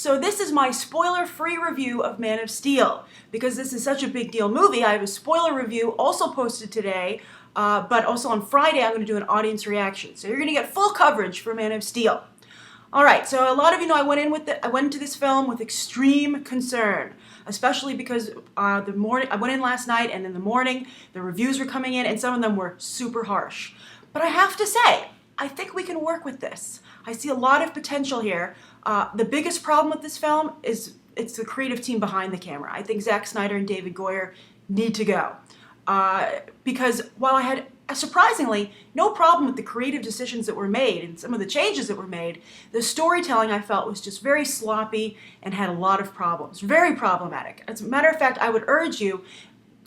So this is my spoiler-free review of Man of Steel. Because this is such a big deal movie, I have a spoiler review also posted today, but also on Friday I'm going to do an audience reaction. So you're going to get full coverage for Man of Steel. Alright, so a lot of you know I went into this film with extreme concern, especially because I went in last night and in the morning the reviews were coming in and some of them were super harsh. But I have to say, I think we can work with this. I see a lot of potential here. The biggest problem with this film is it's the creative team behind the camera. I think Zack Snyder and David Goyer need to go. Because while I had, surprisingly, no problem with the creative decisions that were made and some of the changes that were made, the storytelling I felt was just very sloppy and had a lot of problems. Very problematic. As a matter of fact, I would urge you,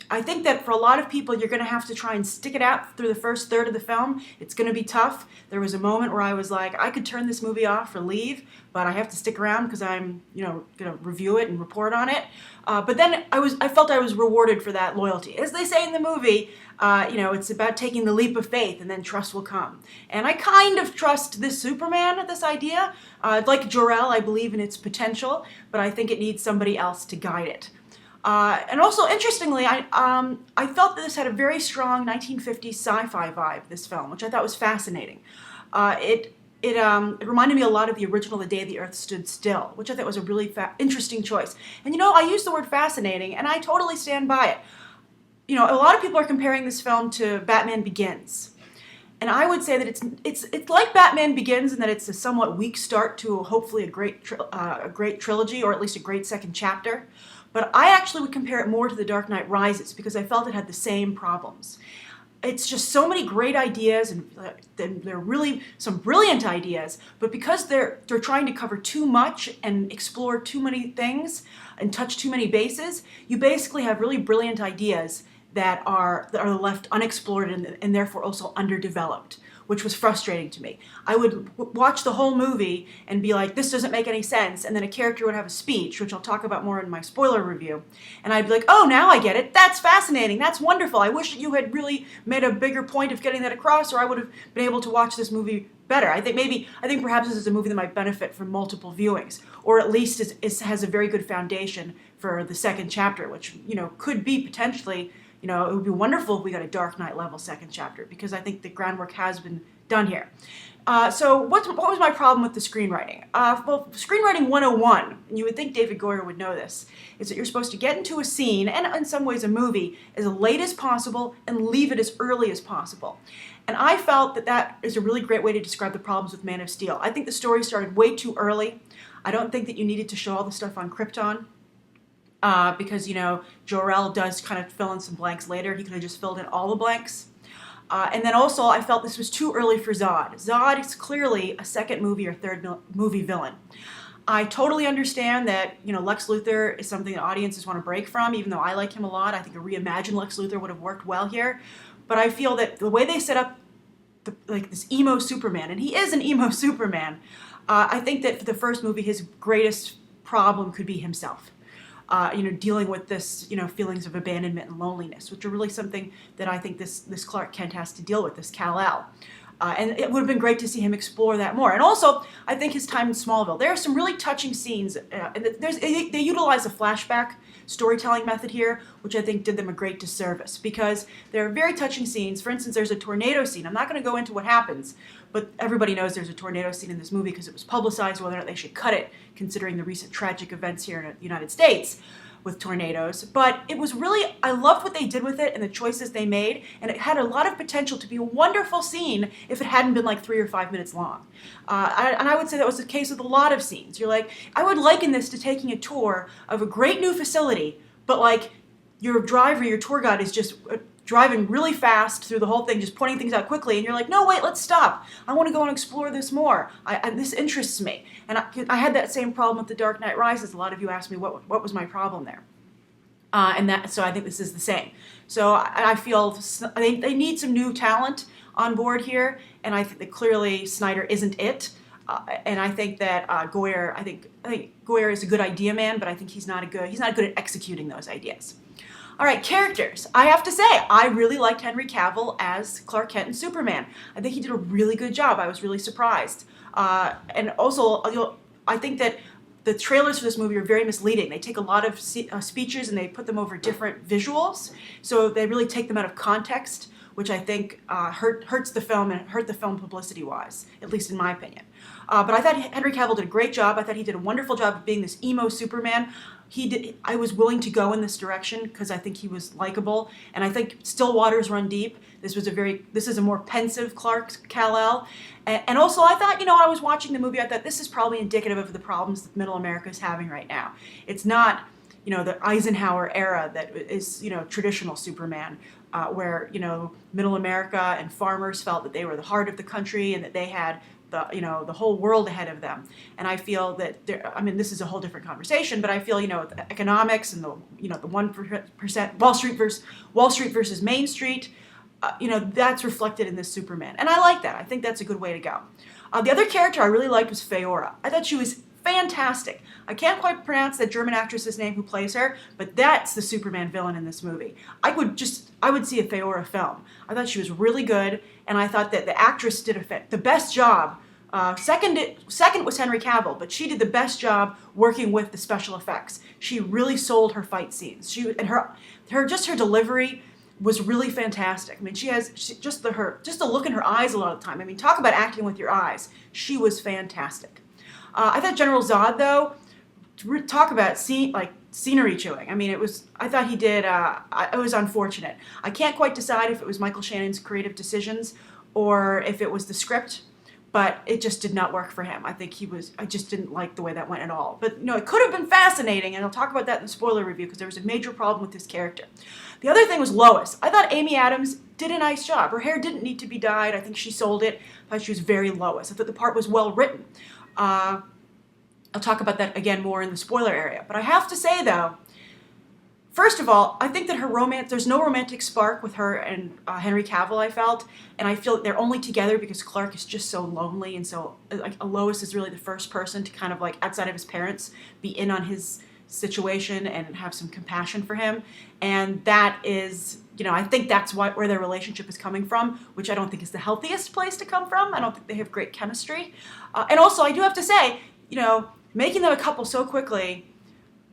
I think that for a lot of people, you're going to have to try and stick it out through the first third of the film. It's going to be tough. There was a moment where I was like, I could turn this movie off or leave, but I have to stick around because I'm, going to review it and report on it. But then I felt I was rewarded for that loyalty. As they say in the movie, it's about taking the leap of faith and then trust will come. And I kind of trust this Superman, this idea. Like Jor-El, I believe in its potential, but I think it needs somebody else to guide it. And also, interestingly, I felt that this had a very strong 1950s sci-fi vibe, this film, which I thought was fascinating. It reminded me a lot of the original The Day the Earth Stood Still, which I thought was a really interesting choice. And I use the word fascinating, and I totally stand by it. A lot of people are comparing this film to Batman Begins. And I would say that it's like Batman Begins in that it's a somewhat weak start to hopefully a great trilogy, or at least a great second chapter. But I actually would compare it more to The Dark Knight Rises because I felt it had the same problems. It's just so many great ideas, and they're really some brilliant ideas, but because they're trying to cover too much and explore too many things and touch too many bases, you basically have really brilliant ideas that are left unexplored and therefore also underdeveloped, which was frustrating to me. I would watch the whole movie and be like, this doesn't make any sense, and then a character would have a speech, which I'll talk about more in my spoiler review, and I'd be like, oh, now I get it. That's fascinating. That's wonderful. I wish you had really made a bigger point of getting that across, or I would have been able to watch this movie better. I think perhaps this is a movie that might benefit from multiple viewings, or at least has a very good foundation for the second chapter, which could be potentially. It would be wonderful if we got a Dark Knight level second chapter, because I think the groundwork has been done here. So what was my problem with the screenwriting? Well, screenwriting 101, and you would think David Goyer would know this, is that you're supposed to get into a scene, and in some ways a movie, as late as possible and leave it as early as possible. And I felt that is a really great way to describe the problems with Man of Steel. I think the story started way too early. I don't think that you needed to show all the stuff on Krypton. Because, Jor-El does kind of fill in some blanks later. He could have just filled in all the blanks. And then also, I felt this was too early for Zod. Zod is clearly a second movie or third movie villain. I totally understand that, Lex Luthor is something that audiences want to break from, even though I like him a lot. I think a reimagined Lex Luthor would have worked well here. But I feel that the way they set up this emo Superman, and he is an emo Superman, I think that for the first movie, his greatest problem could be himself. Dealing with this, feelings of abandonment and loneliness, which are really something that I think this Clark Kent has to deal with, this Kal-El. And it would have been great to see him explore that more. And also, I think his time in Smallville. There are some really touching scenes. They utilize a flashback storytelling method here, which I think did them a great disservice, because there are very touching scenes. For instance, there's a tornado scene. I'm not going to go into what happens, but everybody knows there's a tornado scene in this movie because it was publicized whether or not they should cut it, considering the recent tragic events here in the United States with tornadoes. But it was really, I loved what they did with it and the choices they made, and it had a lot of potential to be a wonderful scene if it hadn't been like 3 or 5 minutes long. And I would say that was the case with a lot of scenes. You're like, I would liken this to taking a tour of a great new facility, but like your driver, your tour guide is just driving really fast through the whole thing, just pointing things out quickly, and you're like, no, wait, let's stop. I want to go and explore this more. This interests me. And I had that same problem with The Dark Knight Rises. A lot of you asked me what was my problem there. So I think this is the same. So I feel they need some new talent on board here, and I think that clearly Snyder isn't it. And I think that Goyer, I think Goyer is a good idea man, but I think he's not good at executing those ideas. All right, characters. I have to say, I really liked Henry Cavill as Clark Kent and Superman. I think he did a really good job. I was really surprised. And also, I think that the trailers for this movie are very misleading. They take a lot of speeches and they put them over different visuals, so they really take them out of context, which I think hurts the film and hurt the film publicity-wise, at least in my opinion. But I thought Henry Cavill did a great job. I thought he did a wonderful job of being this emo Superman. I was willing to go in this direction because I think he was likable, and I think still waters run deep. This is a more pensive Clark Kal-El, and also I thought, when I was watching the movie, I thought this is probably indicative of the problems that Middle America is having right now. It's not, the Eisenhower era that is, traditional Superman, where Middle America and farmers felt that they were the heart of the country and that they had the whole world ahead of them. And I feel that this is a whole different conversation, but I feel, the economics and the 1% Wall Street versus Main Street, that's reflected in this Superman. And I like that. I think that's a good way to go. The other character I really liked was Faora. I thought she was fantastic. I can't quite pronounce that German actress's name who plays her, but that's the Superman villain in this movie. I would see a Faora film. I thought she was really good, and I thought that the actress did the best job. Second was Henry Cavill, but she did the best job working with the special effects. She really sold her fight scenes. Her delivery was really fantastic. Just the look in her eyes a lot of the time. Talk about acting with your eyes. She was fantastic. I thought General Zod, though, talk about scenery chewing. I thought he did. It was unfortunate. I can't quite decide if it was Michael Shannon's creative decisions or if it was the script, but it just did not work for him. I just didn't like the way that went at all. But it could have been fascinating, and I'll talk about that in the spoiler review because there was a major problem with this character. The other thing was Lois. I thought Amy Adams did a nice job. Her hair didn't need to be dyed. I think she sold it. I thought she was very Lois. I thought the part was well written. I'll talk about that again more in the spoiler area. But I have to say, though, first of all, I think that there's no romantic spark with her and Henry Cavill, I felt. And I feel that they're only together because Clark is just so lonely. And so Lois is really the first person to kind of outside of his parents, be in on his situation and have some compassion for him. And that is, I think that's where their relationship is coming from, which I don't think is the healthiest place to come from. I don't think they have great chemistry. And also, I do have to say, making them a couple so quickly,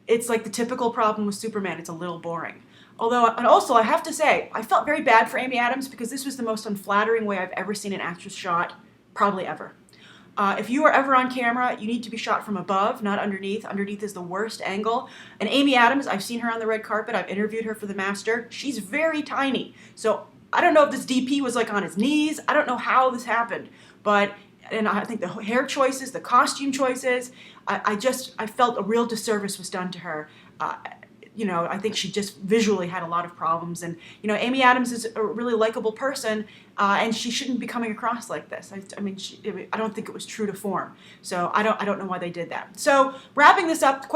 it's like the typical problem with Superman. It's a little boring. And also, I have to say, I felt very bad for Amy Adams because this was the most unflattering way I've ever seen an actress shot, probably ever. If you are ever on camera, you need to be shot from above, not underneath. Underneath is the worst angle. And Amy Adams, I've seen her on the red carpet. I've interviewed her for The Master. She's very tiny. So I don't know if this DP was on his knees. I don't know how this happened. And I think the hair choices, the costume choices, I felt a real disservice was done to her. I think she just visually had a lot of problems. And, Amy Adams is a really likable person, and she shouldn't be coming across like this. I don't think it was true to form. So I don't know why they did that. So wrapping this up,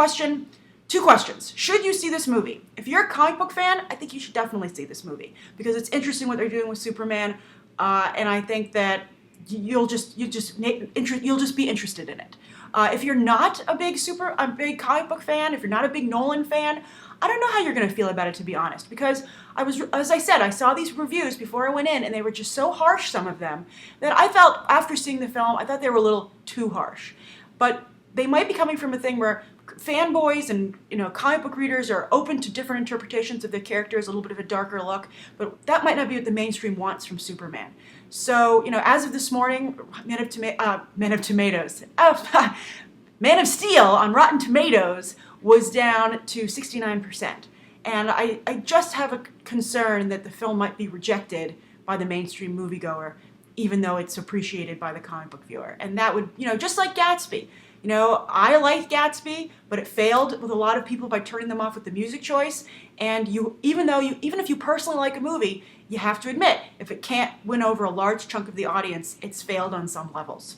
two questions. Should you see this movie? If you're a comic book fan, I think you should definitely see this movie because it's interesting what they're doing with Superman, and I think that you'll just be interested in it. If you're not a big comic book fan, if you're not a big Nolan fan, I don't know how you're going to feel about it, to be honest, because as I said, I saw these reviews before I went in, and they were just so harsh, some of them, that I felt after seeing the film, I thought they were a little too harsh. But they might be coming from a thing where fanboys and comic book readers are open to different interpretations of their characters, a little bit of a darker look, but that might not be what the mainstream wants from Superman. So, as of this morning, Man of Steel on Rotten Tomatoes was down to 69%. And I just have a concern that the film might be rejected by the mainstream moviegoer, even though it's appreciated by the comic book viewer. And that would, just like Gatsby. I liked Gatsby, but it failed with a lot of people by turning them off with the music choice. And even if you personally like a movie, you have to admit, if it can't win over a large chunk of the audience, it's failed on some levels.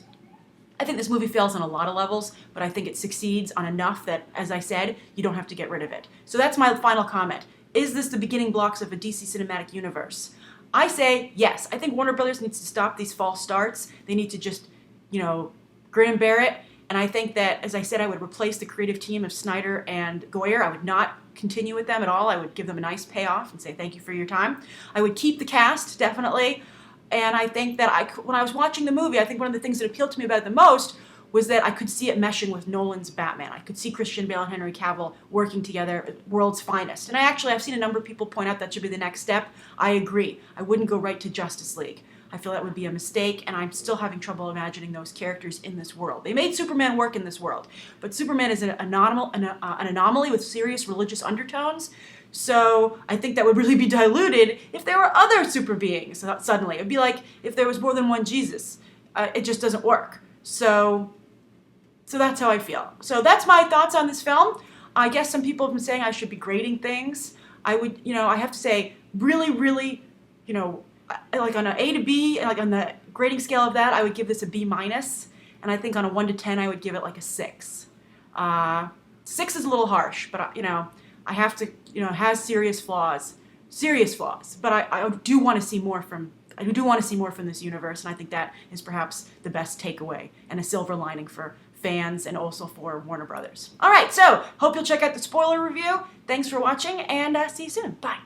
I think this movie fails on a lot of levels, but I think it succeeds on enough that, as I said, you don't have to get rid of it. So that's my final comment. Is this the beginning blocks of a DC cinematic universe? I say yes. I think Warner Brothers needs to stop these false starts. They need to just, grin and bear it. And I think that, as I said, I would replace the creative team of Snyder and Goyer. I would not continue with them at all. I would give them a nice payoff and say thank you for your time. I would keep the cast, definitely. And I think that when I was watching the movie, I think one of the things that appealed to me about it the most was that I could see it meshing with Nolan's Batman. I could see Christian Bale and Henry Cavill working together at world's finest. And I've seen a number of people point out that should be the next step. I agree. I wouldn't go right to Justice League. I feel that would be a mistake, and I'm still having trouble imagining those characters in this world. They made Superman work in this world, but Superman is an anomaly with serious religious undertones. So I think that would really be diluted if there were other super beings suddenly. It would be like if there was more than one Jesus. It just doesn't work. So that's how I feel. So that's my thoughts on this film. I guess some people have been saying I should be grading things. I would, I have to say, really, really, like on an A to B, like on the grading scale of that, I would give this a B minus. And I think on a 1 to 10, I would give it like a 6. 6 is a little harsh, but I have to, it has serious flaws. But I do want to see more from this universe, and I think that is perhaps the best takeaway and a silver lining for fans and also for Warner Brothers. All right, so hope you'll check out the spoiler review. Thanks for watching, and see you soon. Bye.